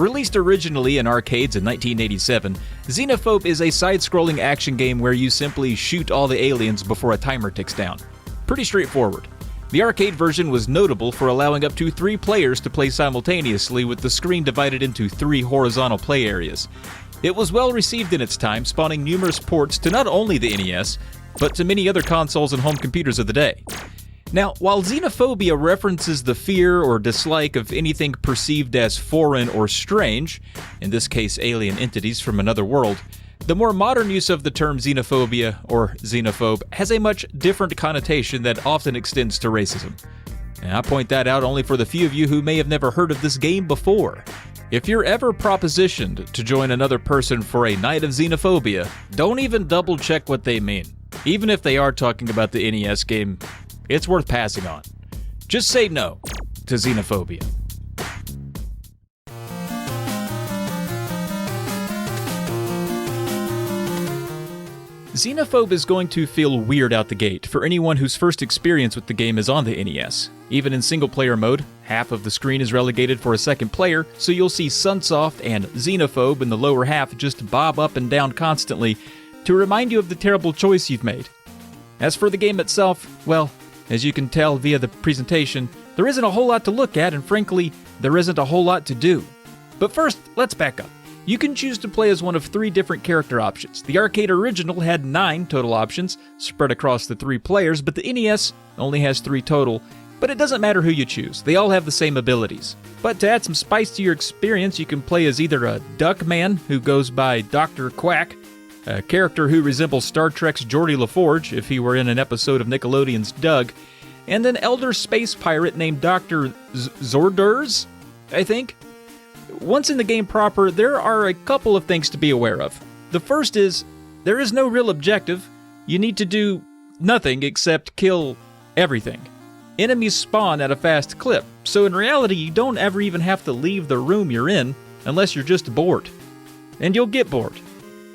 Released originally in arcades in 1987, Xenophobe is a side-scrolling action game where you simply shoot all the aliens before a timer ticks down. Pretty straightforward. The arcade version was notable for allowing up to 3 players to play simultaneously with the screen divided into 3 horizontal play areas. It was well received in its time, spawning numerous ports to not only the NES, but to many other consoles and home computers of the day. Now, while xenophobia references the fear or dislike of anything perceived as foreign or strange, in this case alien entities from another world, the more modern use of the term xenophobia or xenophobe has a much different connotation that often extends to racism. And I point that out only for the few of you who may have never heard of this game before. If you're ever propositioned to join another person for a night of xenophobia, don't even double check what they mean. Even if they are talking about the NES game, it's worth passing on. Just say no to xenophobia. Xenophobe is going to feel weird out the gate for anyone whose first experience with the game is on the NES. Even in single-player mode, half of the screen is relegated for a second player, so you'll see Sunsoft and Xenophobe in the lower half just bob up and down constantly to remind you of the terrible choice you've made. As for the game itself, well, as you can tell via the presentation, there isn't a whole lot to look at, and frankly, there isn't a whole lot to do. But first, let's back up. You can choose to play as one of 3 different character options. The arcade original had 9 total options, spread across the 3 players, but the NES only has 3 total. But it doesn't matter who you choose, they all have the same abilities. But to add some spice to your experience, you can play as either a duck man who goes by Dr. Quack, a character who resembles Star Trek's Geordi LaForge if he were in an episode of Nickelodeon's Doug, and an elder space pirate named Dr. Zordurs, I think. Once in the game proper, there are a couple of things to be aware of. The first is, there is no real objective. You need to do nothing except kill everything. Enemies spawn at a fast clip, so in reality you don't ever even have to leave the room you're in unless you're just bored. And you'll get bored.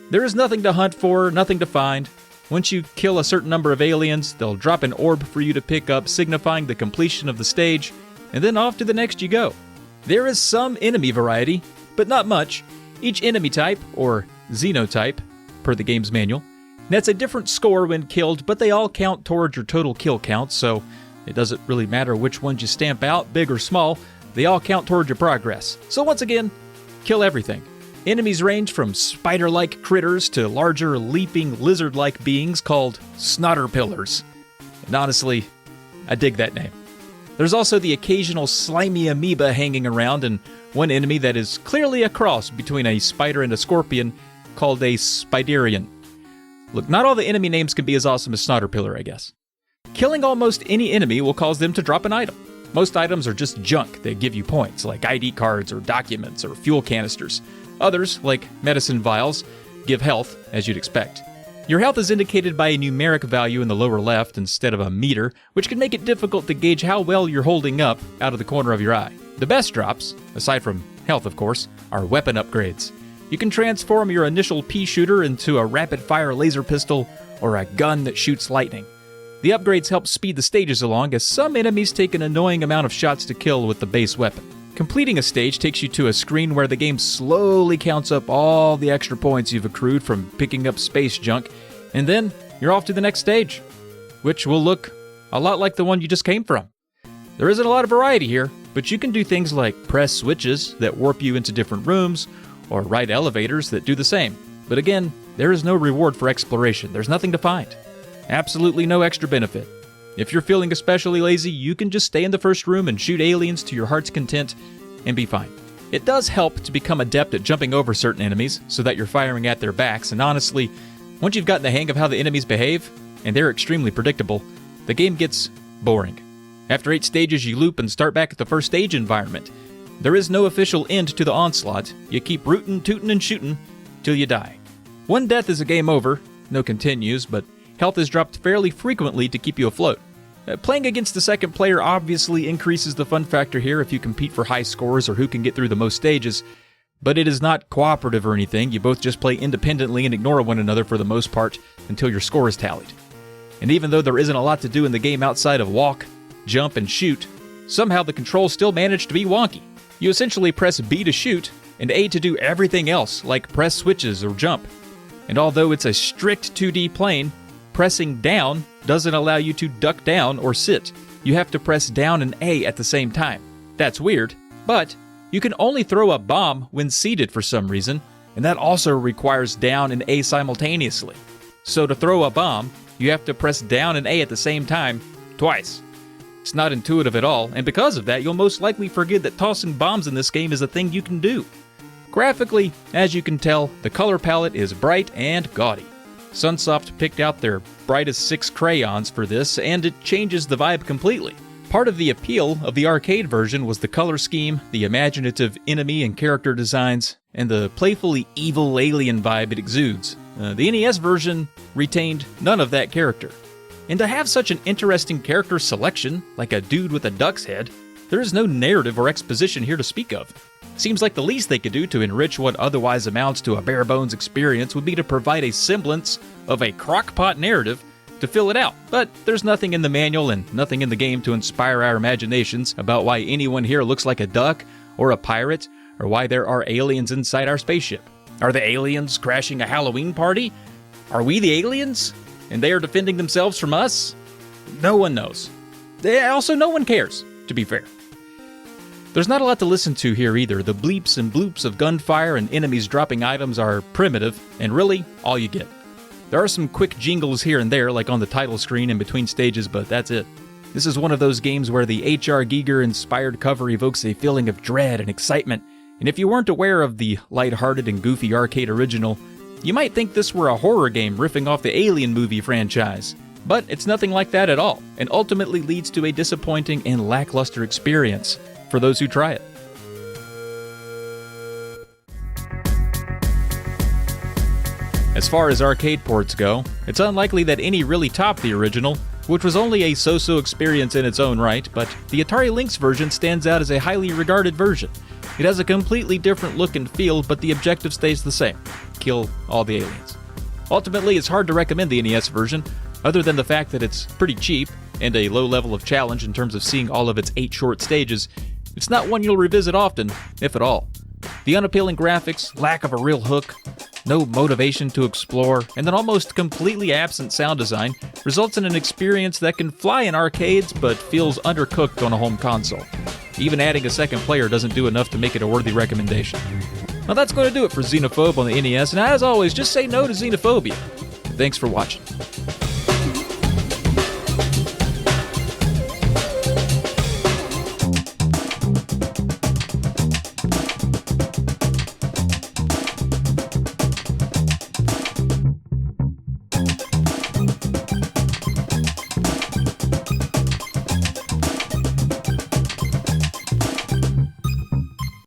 There is nothing to hunt for, nothing to find. Once you kill a certain number of aliens, they'll drop an orb for you to pick up, signifying the completion of the stage, and then off to the next you go. There is some enemy variety, but not much. Each enemy type, or xenotype, per the game's manual, nets a different score when killed, but they all count towards your total kill count, so it doesn't really matter which ones you stamp out, big or small, they all count towards your progress. So once again, kill everything. Enemies range from spider-like critters to larger, leaping, lizard-like beings called snotterpillars. And honestly, I dig that name. There's also the occasional slimy amoeba hanging around, and one enemy that is clearly a cross between a spider and a scorpion, called a Spiderian. Look, not all the enemy names can be as awesome as Snotterpillar, I guess. Killing almost any enemy will cause them to drop an item. Most items are just junk that give you points, like ID cards or documents or fuel canisters. Others, like medicine vials, give health, as you'd expect. Your health is indicated by a numeric value in the lower left instead of a meter, which can make it difficult to gauge how well you're holding up out of the corner of your eye. The best drops, aside from health of course, are weapon upgrades. You can transform your initial pea shooter into a rapid-fire laser pistol or a gun that shoots lightning. The upgrades help speed the stages along, as some enemies take an annoying amount of shots to kill with the base weapon. Completing a stage takes you to a screen where the game slowly counts up all the extra points you've accrued from picking up space junk, and then you're off to the next stage, which will look a lot like the one you just came from. There isn't a lot of variety here, but you can do things like press switches that warp you into different rooms, or ride elevators that do the same. But again, there is no reward for exploration. There's nothing to find. Absolutely no extra benefit. If you're feeling especially lazy, you can just stay in the first room and shoot aliens to your heart's content and be fine. It does help to become adept at jumping over certain enemies so that you're firing at their backs, and honestly, once you've gotten the hang of how the enemies behave, and they're extremely predictable, the game gets boring. After 8 stages, you loop and start back at the first stage environment. There is no official end to the onslaught. You keep rootin', tootin', and shootin' till you die. One death is a game over, no continues, but health is dropped fairly frequently to keep you afloat. Playing against the second player obviously increases the fun factor here if you compete for high scores or who can get through the most stages, but it is not cooperative or anything. You both just play independently and ignore one another for the most part until your score is tallied. And even though there isn't a lot to do in the game outside of walk, jump, and shoot, somehow the controls still manage to be wonky. You essentially press B to shoot, and A to do everything else, like press switches or jump. And although it's a strict 2D plane, pressing down doesn't allow you to duck down or sit. You have to press down and A at the same time. That's weird, but you can only throw a bomb when seated for some reason, and that also requires down and A simultaneously. So to throw a bomb, you have to press down and A at the same time, twice. It's not intuitive at all, and because of that, you'll most likely forget that tossing bombs in this game is a thing you can do. Graphically, as you can tell, the color palette is bright and gaudy. Sunsoft picked out their brightest 6 crayons for this, and it changes the vibe completely. Part of the appeal of the arcade version was the color scheme, the imaginative enemy and character designs, and the playfully evil alien vibe it exudes. The NES version retained none of that character. And to have such an interesting character selection, like a dude with a duck's head, there is no narrative or exposition here to speak of. Seems like the least they could do to enrich what otherwise amounts to a bare-bones experience would be to provide a semblance of a crock-pot narrative to fill it out. But there's nothing in the manual and nothing in the game to inspire our imaginations about why anyone here looks like a duck or a pirate, or why there are aliens inside our spaceship. Are the aliens crashing a Halloween party? Are we the aliens? And they are defending themselves from us? No one knows. Also, no one cares, to be fair. There's not a lot to listen to here either. The bleeps and bloops of gunfire and enemies dropping items are primitive, and really, all you get. There are some quick jingles here and there, like on the title screen in between stages, but that's it. This is one of those games where the H.R. Giger-inspired cover evokes a feeling of dread and excitement, and if you weren't aware of the lighthearted and goofy arcade original, you might think this were a horror game riffing off the Alien movie franchise. But it's nothing like that at all, and ultimately leads to a disappointing and lackluster experience for those who try it. As far as arcade ports go, it's unlikely that any really top the original, which was only a so-so experience in its own right, but the Atari Lynx version stands out as a highly regarded version. It has a completely different look and feel, but the objective stays the same: kill all the aliens. Ultimately, it's hard to recommend the NES version, other than the fact that it's pretty cheap and a low level of challenge in terms of seeing all of its 8 short stages. It's not one you'll revisit often, if at all. The unappealing graphics, lack of a real hook, no motivation to explore, and an almost completely absent sound design results in an experience that can fly in arcades but feels undercooked on a home console. Even adding a second player doesn't do enough to make it a worthy recommendation. Now that's going to do it for Xenophobe on the NES, and as always, just say no to xenophobia. Thanks for watching.